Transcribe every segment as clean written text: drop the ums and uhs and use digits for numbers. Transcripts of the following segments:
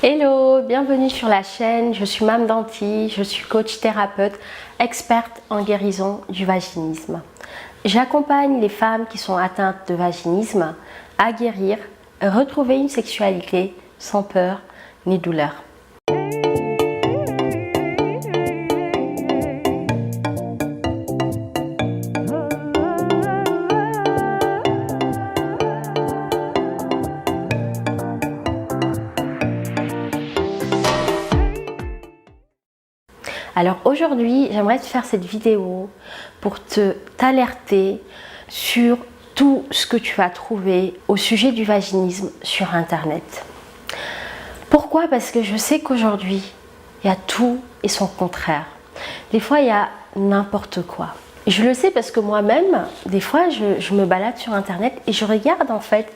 Hello, bienvenue sur la chaîne, je suis Mame Danti, je suis coach thérapeute, experte en guérison du vaginisme. J'accompagne les femmes qui sont atteintes de vaginisme à guérir, retrouver une sexualité sans peur ni douleur. Alors aujourd'hui, j'aimerais te faire cette vidéo pour t'alerter sur tout ce que tu vas trouver au sujet du vaginisme sur Internet. Pourquoi? Parce que je sais qu'aujourd'hui, il y a tout et son contraire. Des fois, il y a n'importe quoi. Et je le sais parce que moi-même, des fois, je me balade sur Internet et je regarde en fait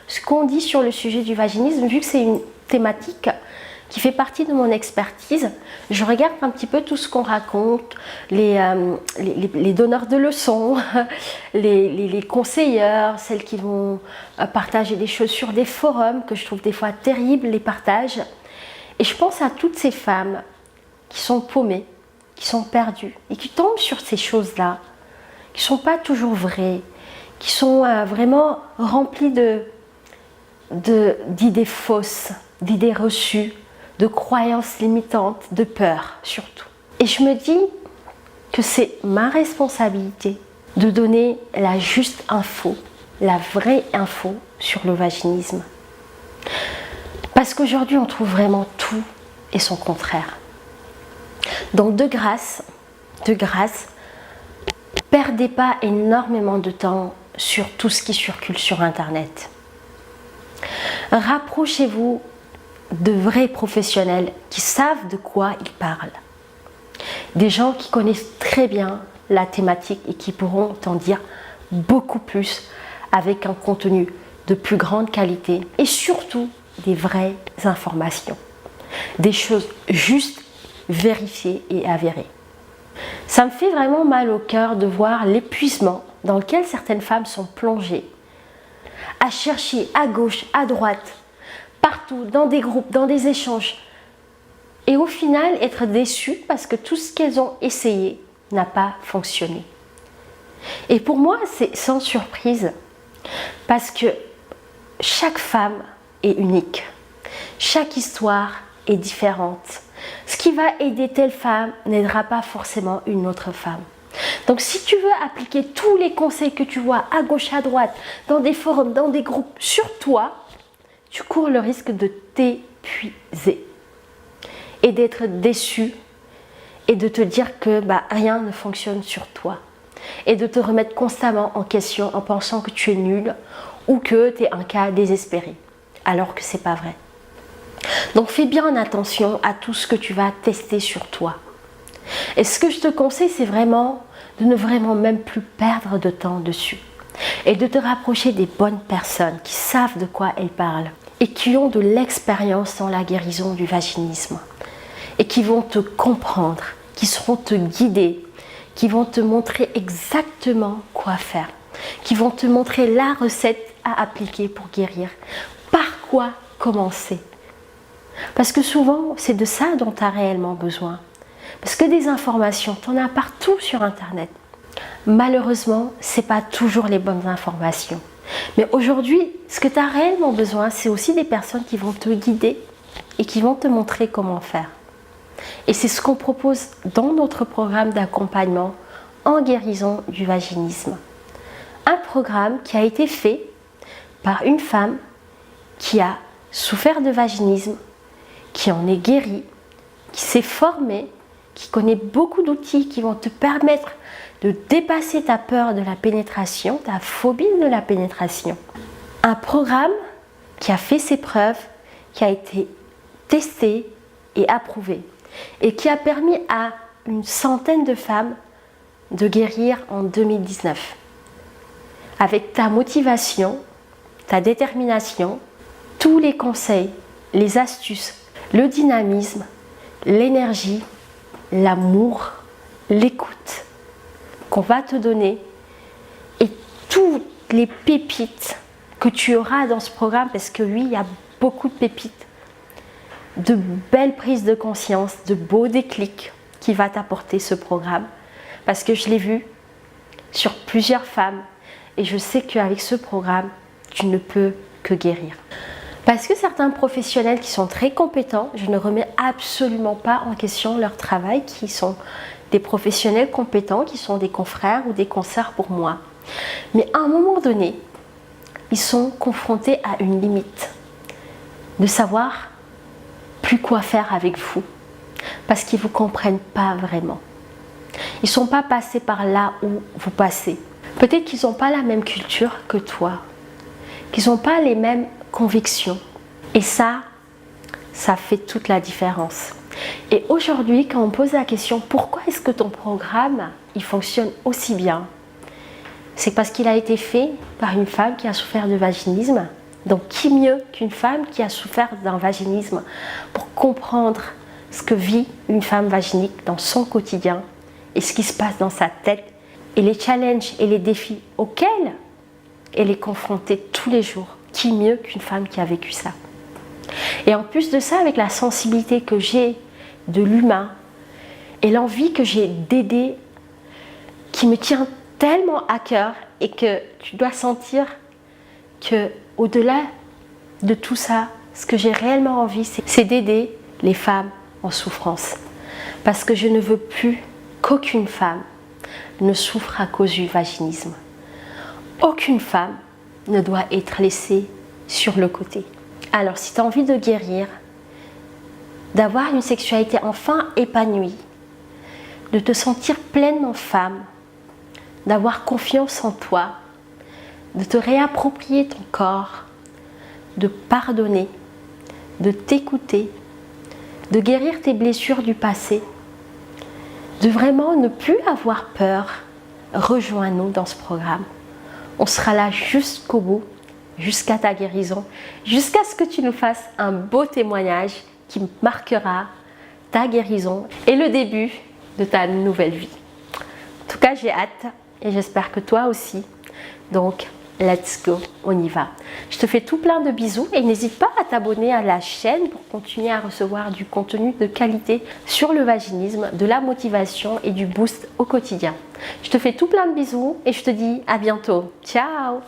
ce qu'on dit sur le sujet du vaginisme, vu que c'est une thématique qui fait partie de mon expertise. Je regarde un petit peu tout ce qu'on raconte, les donneurs de leçons, les conseilleurs, celles qui vont partager des choses sur des forums que je trouve des fois terribles, les partages. Et je pense à toutes ces femmes qui sont paumées, qui sont perdues et qui tombent sur ces choses-là, qui ne sont pas toujours vraies, qui sont vraiment remplies d'idées fausses, d'idées reçues, de croyances limitantes, de peur surtout. Et je me dis que c'est ma responsabilité de donner la juste info, la vraie info sur le vaginisme. Parce qu'aujourd'hui, on trouve vraiment tout et son contraire. Donc de grâce, perdez pas énormément de temps sur tout ce qui circule sur Internet. Rapprochez-vous de vrais professionnels qui savent de quoi ils parlent. Des gens qui connaissent très bien la thématique et qui pourront t'en dire beaucoup plus avec un contenu de plus grande qualité et surtout des vraies informations. Des choses justes, vérifiées et avérées. Ça me fait vraiment mal au cœur de voir l'épuisement dans lequel certaines femmes sont plongées, à chercher à gauche, à droite, partout, dans des groupes, dans des échanges. Et au final, être déçues parce que tout ce qu'elles ont essayé n'a pas fonctionné. Et pour moi, c'est sans surprise. Parce que chaque femme est unique. Chaque histoire est différente. Ce qui va aider telle femme n'aidera pas forcément une autre femme. Donc si tu veux appliquer tous les conseils que tu vois à gauche, à droite, dans des forums, dans des groupes, sur toi, tu cours le risque de t'épuiser et d'être déçu et de te dire que rien ne fonctionne sur toi et de te remettre constamment en question en pensant que tu es nul ou que tu es un cas désespéré, alors que c'est pas vrai. Donc fais bien attention à tout ce que tu vas tester sur toi. Et ce que je te conseille, c'est vraiment de ne vraiment même plus perdre de temps dessus. Et de te rapprocher des bonnes personnes qui savent de quoi elles parlent et qui ont de l'expérience dans la guérison du vaginisme et qui vont te comprendre, qui seront te guider, qui vont te montrer exactement quoi faire, qui vont te montrer la recette à appliquer pour guérir, par quoi commencer. Parce que souvent, c'est de ça dont tu as réellement besoin. Parce que des informations, tu en as partout sur Internet. Malheureusement, ce n'est pas toujours les bonnes informations. Mais aujourd'hui, ce que tu as réellement besoin, c'est aussi des personnes qui vont te guider et qui vont te montrer comment faire. Et c'est ce qu'on propose dans notre programme d'accompagnement en guérison du vaginisme. Un programme qui a été fait par une femme qui a souffert de vaginisme, qui en est guérie, qui s'est formée, qui connaît beaucoup d'outils qui vont te permettre de dépasser ta peur de la pénétration, ta phobie de la pénétration. Un programme qui a fait ses preuves, qui a été testé et approuvé et qui a permis à une centaine de femmes de guérir en 2019. Avec ta motivation, ta détermination, tous les conseils, les astuces, le dynamisme, l'énergie, l'amour, l'écoute qu'on va te donner et toutes les pépites que tu auras dans ce programme, parce que oui, il y a beaucoup de pépites, de belles prises de conscience, de beaux déclics qui va t'apporter ce programme. Parce que je l'ai vu sur plusieurs femmes et je sais qu'avec ce programme, tu ne peux que guérir. Parce que certains professionnels qui sont très compétents, je ne remets absolument pas en question leur travail, qui sont des professionnels compétents, qui sont des confrères ou des consoeurs pour moi. Mais à un moment donné, ils sont confrontés à une limite de savoir plus quoi faire avec vous parce qu'ils ne vous comprennent pas vraiment. Ils ne sont pas passés par là où vous passez. Peut-être qu'ils n'ont pas la même culture que toi, qu'ils n'ont pas les mêmes convictions. Et ça fait toute la différence. Et aujourd'hui, quand on pose la question pourquoi est-ce que ton programme il fonctionne aussi bien, c'est parce qu'il a été fait par une femme qui a souffert de vaginisme. Donc qui mieux qu'une femme qui a souffert d'un vaginisme pour comprendre ce que vit une femme vaginique dans son quotidien et ce qui se passe dans sa tête et les challenges et les défis auxquels elle est confrontée tous les jours. Qui mieux qu'une femme qui a vécu ça? Et en plus de ça, avec la sensibilité que j'ai de l'humain et l'envie que j'ai d'aider, qui me tient tellement à cœur, et que tu dois sentir que au-delà de tout ça, ce que j'ai réellement envie, c'est d'aider les femmes en souffrance. Parce que je ne veux plus qu'aucune femme ne souffre à cause du vaginisme. Aucune femme ne doit être laissée sur le côté. Alors si tu as envie de guérir, d'avoir une sexualité enfin épanouie, de te sentir pleinement femme, d'avoir confiance en toi, de te réapproprier ton corps, de pardonner, de t'écouter, de guérir tes blessures du passé, de vraiment ne plus avoir peur, rejoins-nous dans ce programme. On sera là jusqu'au bout, jusqu'à ta guérison, jusqu'à ce que tu nous fasses un beau témoignage qui marquera ta guérison et le début de ta nouvelle vie. En tout cas, j'ai hâte et j'espère que toi aussi. Donc, let's go, on y va. Je te fais tout plein de bisous et n'hésite pas à t'abonner à la chaîne pour continuer à recevoir du contenu de qualité sur le vaginisme, de la motivation et du boost au quotidien. Je te fais tout plein de bisous et je te dis à bientôt. Ciao!